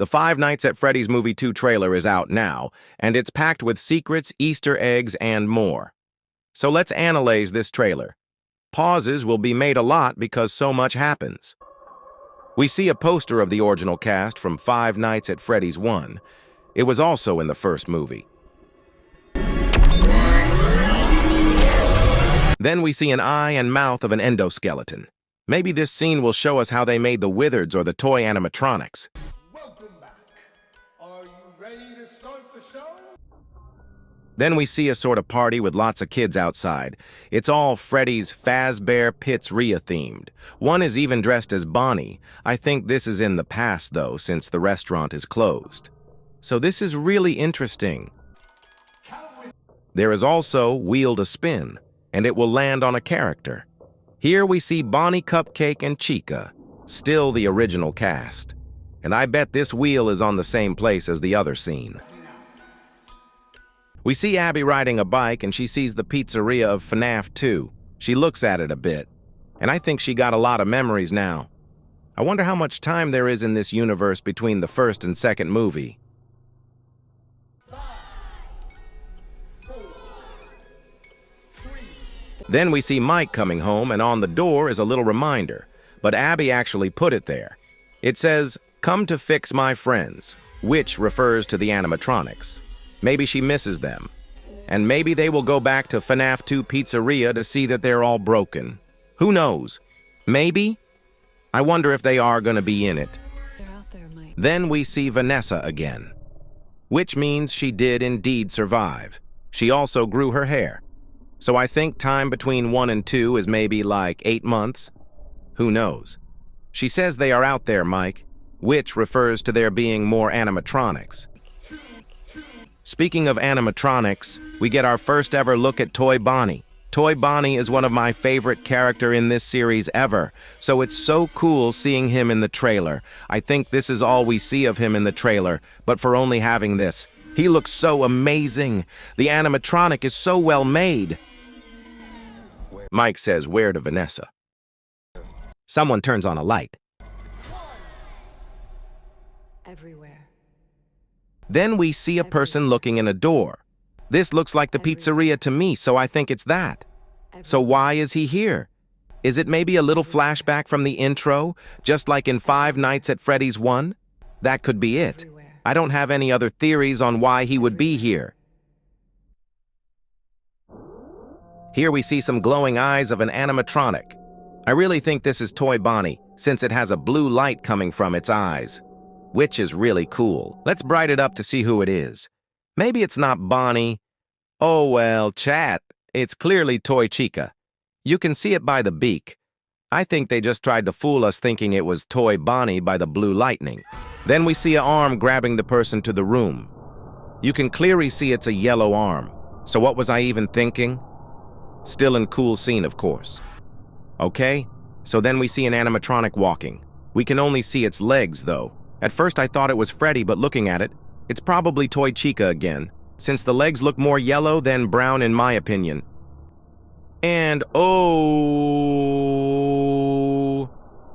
The Five Nights at Freddy's Movie 2 trailer is out now, and it's packed with secrets, Easter eggs, and more. So let's analyze this trailer. Pauses will be made a lot because so much happens. We see a poster of the original cast from Five Nights at Freddy's 1. It was also in the first movie. Then we see an eye and mouth of an endoskeleton. Maybe this scene will show us how they made the Wizards or the toy animatronics. Welcome back. Are you ready to start the show? Then we see a sort of party with lots of kids outside. It's all Freddy's Fazbear Pizzeria themed. One is even dressed as Bonnie. I think this is in the past though, since the restaurant is closed. So this is really interesting. There is also Wheel to Spin, and it will land on a character. Here we see Bonnie Cupcake and Chica, still the original cast. And I bet this wheel is on the same place as the other scene. We see Abby riding a bike and she sees the pizzeria of Fnaf 2. She looks at it a bit, and I think she got a lot of memories now. I wonder how much time there is in this universe between the first and second movie. Then we see Mike coming home, and on the door is a little reminder, but Abby actually put it there. It says, "Come to fix my friends," which refers to the animatronics. Maybe she misses them. And maybe they will go back to Fnaf 2 Pizzeria to see that they're all broken. Who knows? Maybe? I wonder if they are going to be in it. Then we see Vanessa again, which means she did indeed survive. She also grew her hair. So I think time between 1 and 2 is maybe like 8 months. Who knows? She says they are out there, Mike, which refers to there being more animatronics. Speaking of animatronics, we get our first ever look at Toy Bonnie. Toy Bonnie is one of my favorite characters in this series ever, so it's so cool seeing him in the trailer. I think this is all we see of him in the trailer, but for only having this. He looks so amazing. The animatronic is so well made. Mike says, "Where to Vanessa?" Someone turns on a light. Everywhere. Then we see a person looking in a door. This looks like the pizzeria to me, so I think it's that. So why is he here? Is it maybe a little flashback from the intro, just like in Five Nights at Freddy's 1? That could be it. I don't have any other theories on why he would be here. Here we see some glowing eyes of an animatronic. I really think this is Toy Bonnie, since it has a blue light coming from its eyes, which is really cool. Let's bright it up to see who it is. Maybe it's not Bonnie. Oh well, chat, it's clearly Toy Chica. You can see it by the beak. I think they just tried to fool us thinking it was Toy Bonnie by the blue lightning. Then we see an arm grabbing the person to the room. You can clearly see it's a yellow arm. So what was I even thinking? Still in cool scene, of course. Okay, so then we see an animatronic walking. We can only see its legs, though. At first I thought it was Freddy, but looking at it, it's probably Toy Chica again, since the legs look more yellow than brown in my opinion. And oh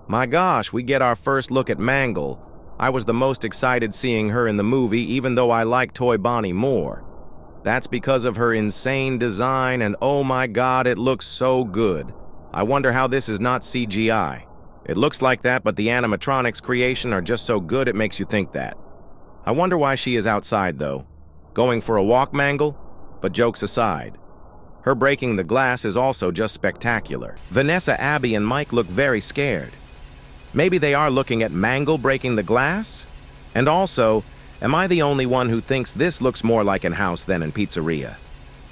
my gosh, we get our first look at Mangle. I was the most excited seeing her in the movie, even though I like Toy Bonnie more. That's because of her insane design, and oh my god, it looks so good. I wonder how this is not CGI. It looks like that, but the animatronics creation are just so good it makes you think that. I wonder why she is outside, though. Going for a walk, Mangle? But jokes aside, her breaking the glass is also just spectacular. Vanessa, Abby, and Mike look very scared. Maybe they are looking at Mangle breaking the glass? And also, am I the only one who thinks this looks more like an house than in pizzeria?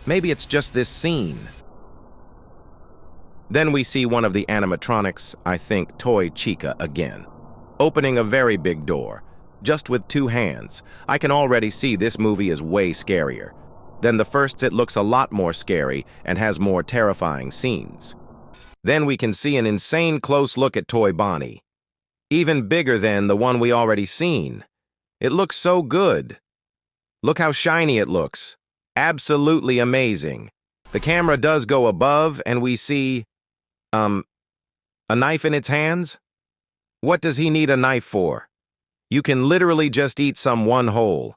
Maybe it's just this scene. Then we see one of the animatronics, I think Toy Chica again, opening a very big door, just with 2 hands. I can already see this movie is way scarier. Than the first, it looks a lot more scary and has more terrifying scenes. Then we can see an insane close look at Toy Bonnie. Even bigger than the one we already seen. It looks so good. Look how shiny it looks. Absolutely amazing. The camera does go above and we see, a knife in its hands? What does he need a knife for? You can literally just eat some one whole.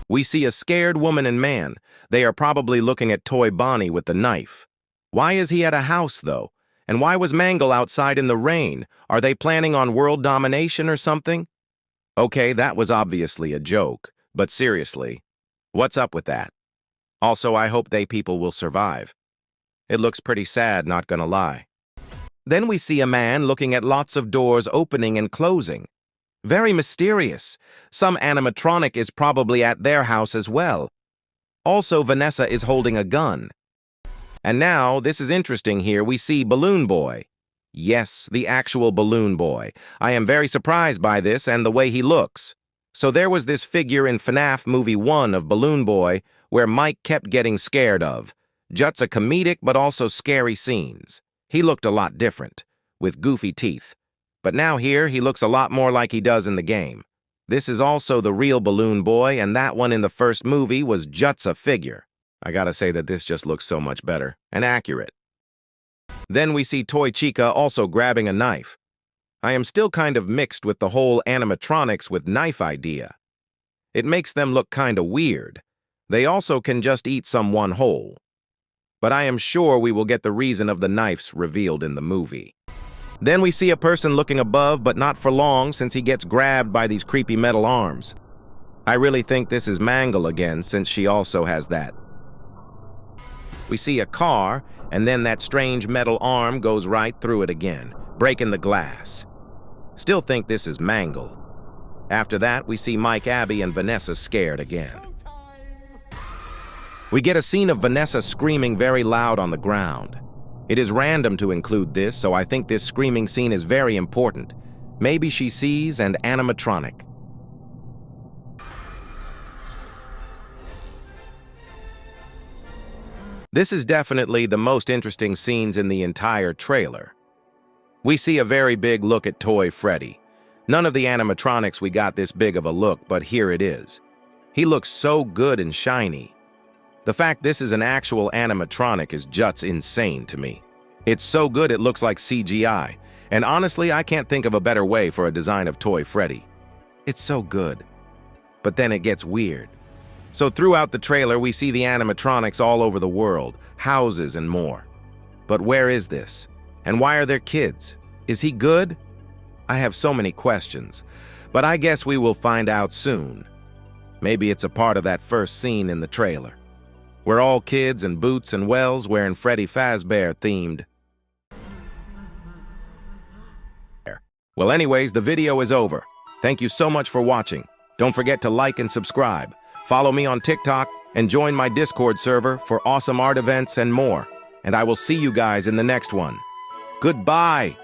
We see a scared woman and man. They are probably looking at Toy Bonnie with the knife. Why is he at a house, though? And why was Mangle outside in the rain? Are they planning on world domination or something? Okay, that was obviously a joke, but seriously, what's up with that? Also, I hope they people will survive. It looks pretty sad, not gonna lie. Then we see a man looking at lots of doors opening and closing. Very mysterious. Some animatronic is probably at their house as well. Also, Vanessa is holding a gun. And now, this is interesting here, we see Balloon Boy. Yes, the actual Balloon Boy. I am very surprised by this and the way he looks. So there was this figure in Fnaf movie 1 of Balloon Boy where Mike kept getting scared of. Just a comedic but also scary scenes. He looked a lot different, with goofy teeth. But now here, he looks a lot more like he does in the game. This is also the real Balloon Boy, and that one in the first movie was just a figure. I gotta say that this just looks so much better and accurate. Then we see Toy Chica also grabbing a knife. I am still kind of mixed with the whole animatronics with knife idea. It makes them look kinda weird. They also can just eat some one whole. But I am sure we will get the reason of the knives revealed in the movie. Then we see a person looking above, but not for long since he gets grabbed by these creepy metal arms. I really think this is Mangle again, since she also has that. We see a car, and then that strange metal arm goes right through it again, breaking the glass. Still think this is Mangle. After that, we see Mike, Abby, and Vanessa scared again. We get a scene of Vanessa screaming very loud on the ground. It is random to include this, so I think this screaming scene is very important. Maybe she sees an animatronic. This is definitely the most interesting scenes in the entire trailer. We see a very big look at Toy Freddy. None of the animatronics we got this big of a look, but here it is. He looks so good and shiny. The fact this is an actual animatronic is just insane to me. It's so good it looks like CGI, and honestly, I can't think of a better way for a design of Toy Freddy. It's so good. But then it gets weird. So throughout the trailer, we see the animatronics all over the world, houses and more. But where is this? And why are there kids? Is he good? I have so many questions, but I guess we will find out soon. Maybe it's a part of that first scene in the trailer. We're all kids in boots and wells wearing Freddy Fazbear themed. Well, anyways, the video is over. Thank you so much for watching. Don't forget to like and subscribe. Follow me on TikTok and join my Discord server for awesome art events and more. And I will see you guys in the next one. Goodbye.